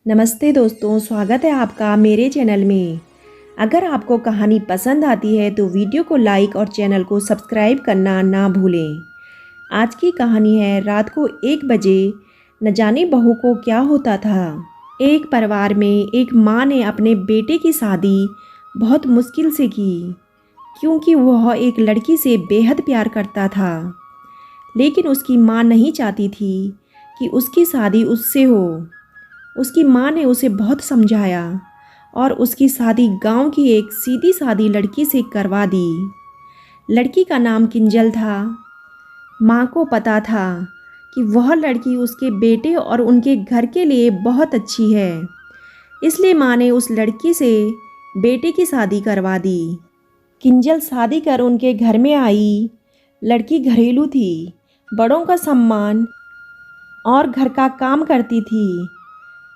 नमस्ते दोस्तों, स्वागत है आपका मेरे चैनल में। अगर आपको कहानी पसंद आती है तो वीडियो को लाइक और चैनल को सब्सक्राइब करना ना भूलें। आज की कहानी है रात को 1 बजे न जाने बहू को क्या होता था। एक परिवार में एक माँ ने अपने बेटे की शादी बहुत मुश्किल से की, क्योंकि वह एक लड़की से बेहद प्यार करता था। लेकिन उसकी माँ नहीं चाहती थी कि उसकी शादी उससे हो। उसकी माँ ने उसे बहुत समझाया और उसकी शादी गांव की एक सीधी सादी लड़की से करवा दी। लड़की का नाम किंजल था। माँ को पता था कि वह लड़की उसके बेटे और उनके घर के लिए बहुत अच्छी है, इसलिए माँ ने उस लड़की से बेटे की शादी करवा दी। किंजल शादी कर उनके घर में आई। लड़की घरेलू थी, बड़ों का सम्मान और घर का काम करती थी।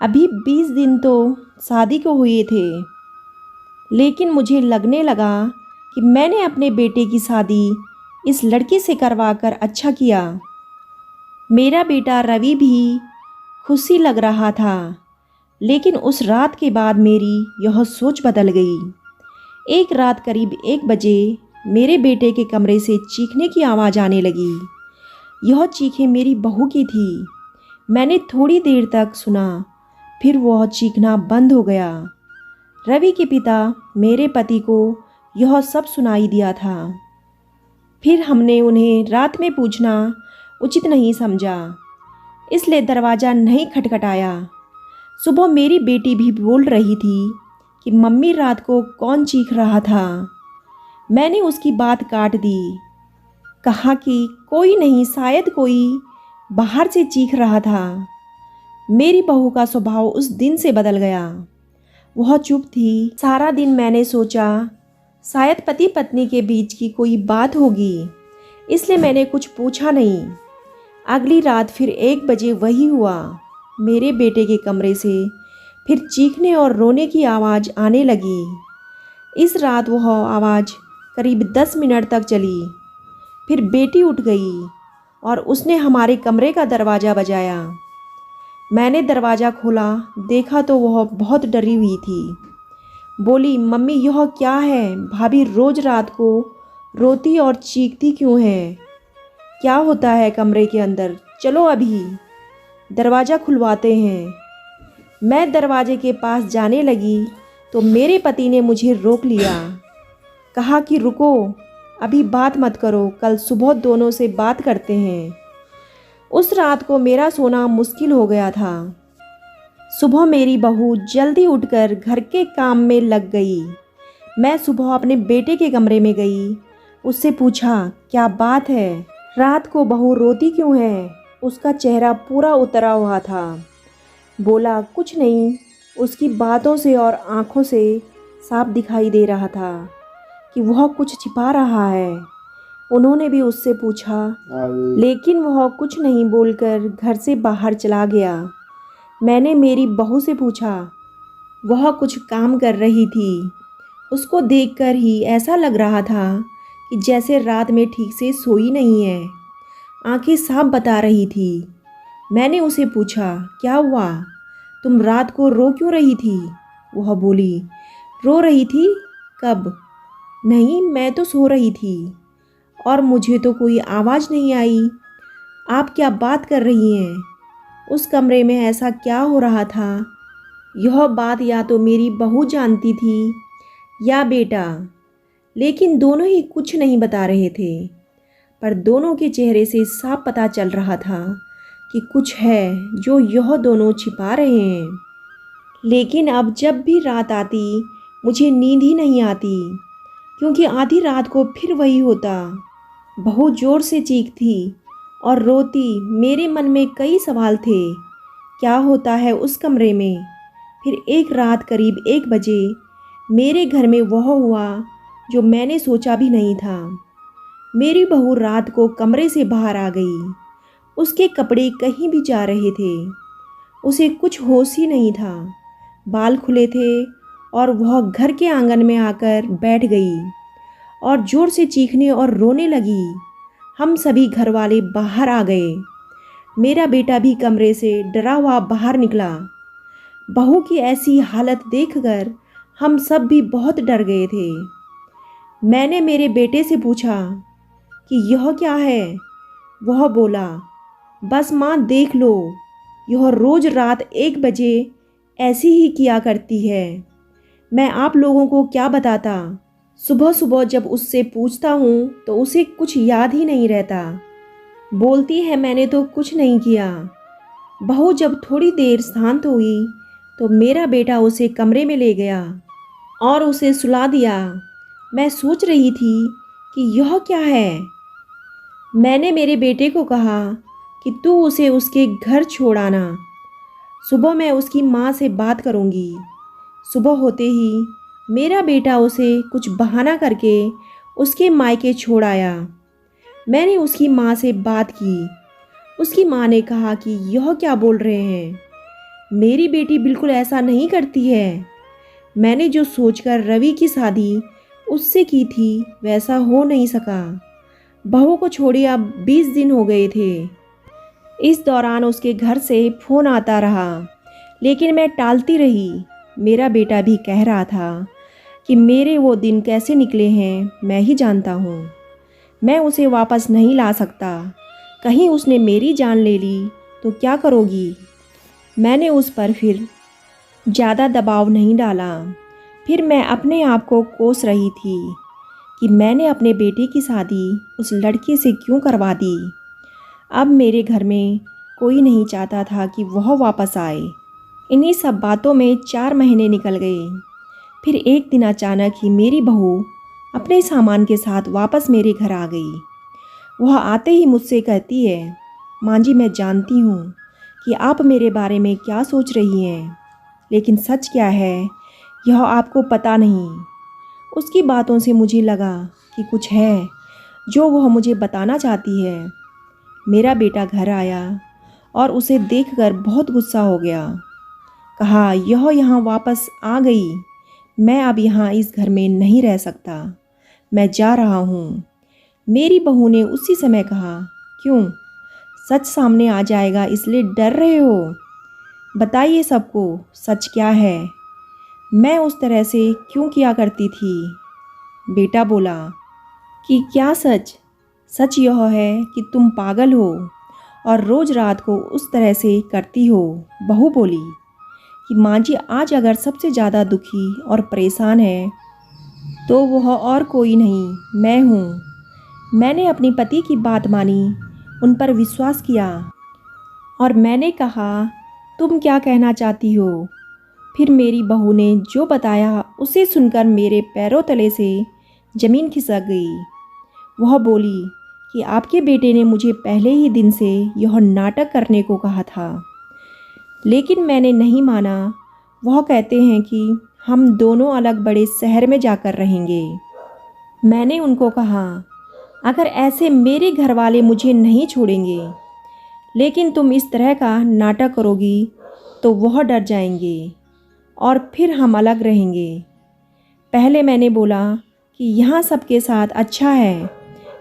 अभी 20 दिन तो शादी को हुए थे, लेकिन मुझे लगने लगा कि मैंने अपने बेटे की शादी इस लड़की से करवाकर अच्छा किया। मेरा बेटा रवि भी खुशी लग रहा था, लेकिन उस रात के बाद मेरी यह सोच बदल गई। एक रात करीब 1 बजे मेरे बेटे के कमरे से चीखने की आवाज़ आने लगी। यह चीखें मेरी बहू की थी। मैंने थोड़ी देर तक सुना, फिर वह चीखना बंद हो गया। रवि के पिता मेरे पति को यह सब सुनाई दिया था। फिर हमने उन्हें रात में पूछना उचित नहीं समझा, इसलिए दरवाज़ा नहीं खटखटाया। सुबह मेरी बेटी भी बोल रही थी कि मम्मी रात को कौन चीख रहा था। मैंने उसकी बात काट दी, कहा कि कोई नहीं, शायद कोई बाहर से चीख रहा था। मेरी बहू का स्वभाव उस दिन से बदल गया। वह चुप थी। सारा दिन मैंने सोचा शायद पति पत्नी के बीच की कोई बात होगी, इसलिए मैंने कुछ पूछा नहीं। अगली रात फिर 1 बजे वही हुआ। मेरे बेटे के कमरे से फिर चीखने और रोने की आवाज़ आने लगी। इस रात वह आवाज़ करीब 10 मिनट तक चली। फिर बेटी उठ गई और उसने हमारे कमरे का दरवाज़ा बजाया। मैंने दरवाज़ा खोला, देखा तो वह बहुत डरी हुई थी। बोली, मम्मी यह क्या है? भाभी रोज़ रात को रोती और चीखती क्यों है? क्या होता है कमरे के अंदर? चलो अभी दरवाज़ा खुलवाते हैं। मैं दरवाजे के पास जाने लगी तो मेरे पति ने मुझे रोक लिया। कहा कि रुको, अभी बात मत करो, कल सुबह दोनों से बात करते हैं। उस रात को मेरा सोना मुश्किल हो गया था। सुबह मेरी बहू जल्दी उठकर घर के काम में लग गई। मैं सुबह अपने बेटे के कमरे में गई। उससे पूछा, क्या बात है? रात को बहू रोती क्यों है? उसका चेहरा पूरा उतरा हुआ था। बोला, कुछ नहीं। उसकी बातों से और आँखों से साफ दिखाई दे रहा था कि वह कुछ छिपा रहा है। उन्होंने भी उससे पूछा, लेकिन वह कुछ नहीं बोलकर घर से बाहर चला गया। मैंने मेरी बहू से पूछा, वह कुछ काम कर रही थी। उसको देखकर ही ऐसा लग रहा था कि जैसे रात में ठीक से सोई नहीं है। आंखें साफ बता रही थी। मैंने उसे पूछा, क्या हुआ? तुम रात को रो क्यों रही थी? वह बोली, रो रही थी? कब? नहीं, मैं तो सो रही थी और मुझे तो कोई आवाज़ नहीं आई। आप क्या बात कर रही हैं? उस कमरे में ऐसा क्या हो रहा था? यह बात या तो मेरी बहू जानती थी या बेटा, लेकिन दोनों ही कुछ नहीं बता रहे थे। पर दोनों के चेहरे से साफ पता चल रहा था कि कुछ है जो यह दोनों छिपा रहे हैं। लेकिन अब जब भी रात आती मुझे नींद ही नहीं आती, क्योंकि आधी रात को फिर वही होता। बहू जोर से चीखती और रोती। मेरे मन में कई सवाल थे। क्या होता है उस कमरे में? फिर एक रात करीब 1 बजे मेरे घर में वह हुआ जो मैंने सोचा भी नहीं था। मेरी बहू रात को कमरे से बाहर आ गई। उसके कपड़े कहीं भी जा रहे थे। उसे कुछ होश ही नहीं था। बाल खुले थे और वह घर के आंगन में आकर बैठ गई और ज़ोर से चीखने और रोने लगी। हम सभी घर वाले बाहर आ गए। मेरा बेटा भी कमरे से डरा हुआ बाहर निकला। बहू की ऐसी हालत देखकर हम सब भी बहुत डर गए थे। मैंने मेरे बेटे से पूछा कि यह क्या है? वह बोला, बस माँ देख लो, यह रोज़ रात 1 बजे ऐसी ही किया करती है। मैं आप लोगों को क्या बताता। सुबह सुबह जब उससे पूछता हूँ तो उसे कुछ याद ही नहीं रहता। बोलती है मैंने तो कुछ नहीं किया। बहू जब थोड़ी देर शांत हुई तो मेरा बेटा उसे कमरे में ले गया और उसे सुला दिया। मैं सोच रही थी कि यह क्या है। मैंने मेरे बेटे को कहा कि तू उसे उसके घर छोड़ आना। सुबह मैं उसकी माँ से बात करूँगी। सुबह होते ही मेरा बेटा उसे कुछ बहाना करके उसके मायके छोड़ आया। मैंने उसकी माँ से बात की। उसकी माँ ने कहा कि यह क्या बोल रहे हैं, मेरी बेटी बिल्कुल ऐसा नहीं करती है। मैंने जो सोचकर रवि की शादी उससे की थी वैसा हो नहीं सका। बहू को छोड़े अब 20 दिन हो गए थे। इस दौरान उसके घर से फ़ोन आता रहा, लेकिन मैं टालती रही। मेरा बेटा भी कह रहा था कि मेरे वो दिन कैसे निकले हैं मैं ही जानता हूँ। मैं उसे वापस नहीं ला सकता। कहीं उसने मेरी जान ले ली तो क्या करोगी? मैंने उस पर फिर ज़्यादा दबाव नहीं डाला। फिर मैं अपने आप को कोस रही थी कि मैंने अपने बेटे की शादी उस लड़के से क्यों करवा दी। अब मेरे घर में कोई नहीं चाहता था कि वह वापस आए। इन्हीं सब बातों में 4 महीने निकल गए। फिर एक दिन अचानक ही मेरी बहू अपने सामान के साथ वापस मेरे घर आ गई। वह आते ही मुझसे कहती है, माँ जी मैं जानती हूँ कि आप मेरे बारे में क्या सोच रही हैं, लेकिन सच क्या है यह आपको पता नहीं। उसकी बातों से मुझे लगा कि कुछ है जो वह मुझे बताना चाहती है। मेरा बेटा घर आया और उसे देखकर बहुत गुस्सा हो गया। कहा, यह यहाँ वापस आ गई। मैं अब यहाँ इस घर में नहीं रह सकता, मैं जा रहा हूँ। मेरी बहू ने उसी समय कहा, क्यों? सच सामने आ जाएगा इसलिए डर रहे हो? बताइए सबको सच क्या है। मैं उस तरह से क्यों किया करती थी? बेटा बोला कि क्या सच? सच यह है कि तुम पागल हो और रोज़ रात को उस तरह से करती हो। बहू बोली कि माँ जी आज अगर सबसे ज़्यादा दुखी और परेशान है तो वह और कोई नहीं, मैं हूँ। मैंने अपनी पति की बात मानी, उन पर विश्वास किया और मैंने कहा तुम क्या कहना चाहती हो। फिर मेरी बहू ने जो बताया उसे सुनकर मेरे पैरों तले से ज़मीन खिसक गई। वह बोली कि आपके बेटे ने मुझे पहले ही दिन से यह नाटक करने को कहा था, लेकिन मैंने नहीं माना। वह कहते हैं कि हम दोनों अलग बड़े शहर में जाकर रहेंगे। मैंने उनको कहा, अगर ऐसे मेरे घर वाले मुझे नहीं छोड़ेंगे, लेकिन तुम इस तरह का नाटक करोगी तो वह डर जाएंगे और फिर हम अलग रहेंगे। पहले मैंने बोला कि यहाँ सबके साथ अच्छा है,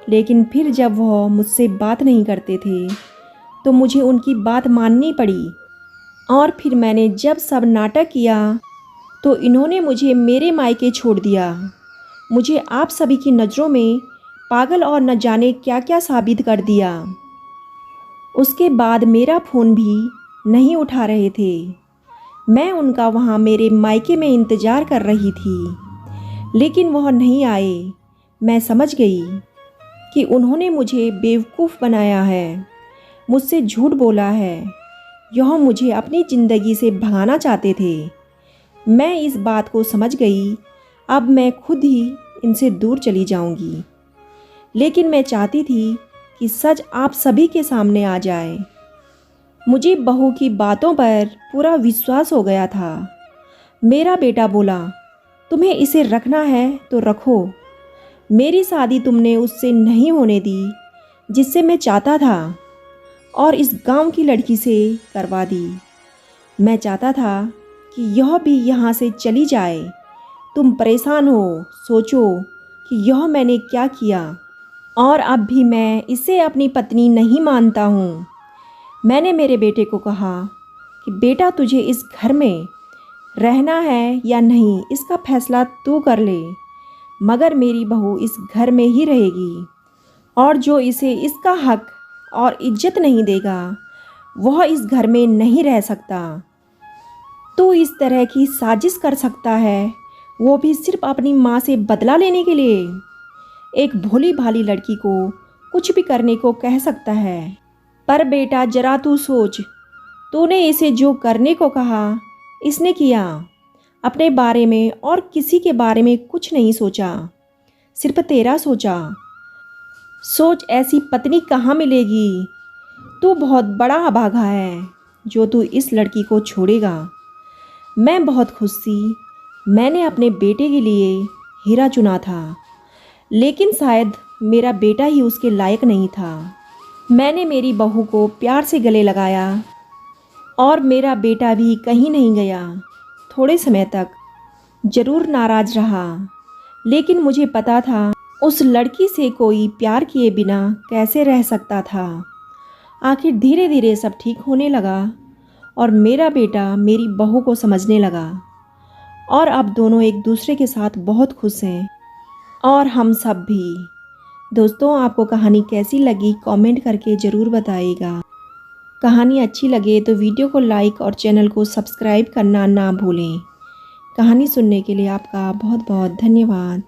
लेकिन फिर जब वह मुझसे बात नहीं करते थे तो मुझे उनकी बात माननी पड़ी। और फिर मैंने जब सब नाटक किया तो इन्होंने मुझे मेरे मायके छोड़ दिया। मुझे आप सभी की नज़रों में पागल और न जाने क्या क्या साबित कर दिया। उसके बाद मेरा फ़ोन भी नहीं उठा रहे थे। मैं उनका वहाँ मेरे मायके में इंतज़ार कर रही थी, लेकिन वह नहीं आए। मैं समझ गई कि उन्होंने मुझे बेवकूफ़ बनाया है, मुझसे झूठ बोला है। यह मुझे अपनी ज़िंदगी से भगाना चाहते थे। मैं इस बात को समझ गई। अब मैं खुद ही इनसे दूर चली जाऊंगी, लेकिन मैं चाहती थी कि सच आप सभी के सामने आ जाए। मुझे बहू की बातों पर पूरा विश्वास हो गया था। मेरा बेटा बोला, तुम्हें इसे रखना है तो रखो। मेरी शादी तुमने उससे नहीं होने दी जिससे मैं चाहता था, और इस गांव की लड़की से करवा दी। मैं चाहता था कि यह भी यहाँ से चली जाए। तुम परेशान हो, सोचो कि यह मैंने क्या किया, और अब भी मैं इसे अपनी पत्नी नहीं मानता हूँ। मैंने मेरे बेटे को कहा कि बेटा तुझे इस घर में रहना है या नहीं इसका फैसला तू कर ले, मगर मेरी बहू इस घर में ही रहेगी और जो इसे इसका हक और इज्जत नहीं देगा वह इस घर में नहीं रह सकता। तू इस तरह की साजिश कर सकता है, वो भी सिर्फ अपनी माँ से बदला लेने के लिए। एक भोली भाली लड़की को कुछ भी करने को कह सकता है, पर बेटा जरा तू सोच, तूने इसे जो करने को कहा इसने किया। अपने बारे में और किसी के बारे में कुछ नहीं सोचा, सिर्फ तेरा सोचा। सोच ऐसी पत्नी कहाँ मिलेगी। तू बहुत बड़ा अभागा है जो तू इस लड़की को छोड़ेगा। मैं बहुत खुश थी, मैंने अपने बेटे के लिए हीरा चुना था, लेकिन शायद मेरा बेटा ही उसके लायक नहीं था। मैंने मेरी बहू को प्यार से गले लगाया और मेरा बेटा भी कहीं नहीं गया। थोड़े समय तक ज़रूर नाराज़ रहा, लेकिन मुझे पता था उस लड़की से कोई प्यार किए बिना कैसे रह सकता था। आखिर धीरे धीरे सब ठीक होने लगा और मेरा बेटा मेरी बहू को समझने लगा और अब दोनों एक दूसरे के साथ बहुत खुश हैं और हम सब भी। दोस्तों, आपको कहानी कैसी लगी कमेंट करके ज़रूर बताइएगा। कहानी अच्छी लगे तो वीडियो को लाइक और चैनल को सब्सक्राइब करना ना भूलें। कहानी सुनने के लिए आपका बहुत बहुत धन्यवाद।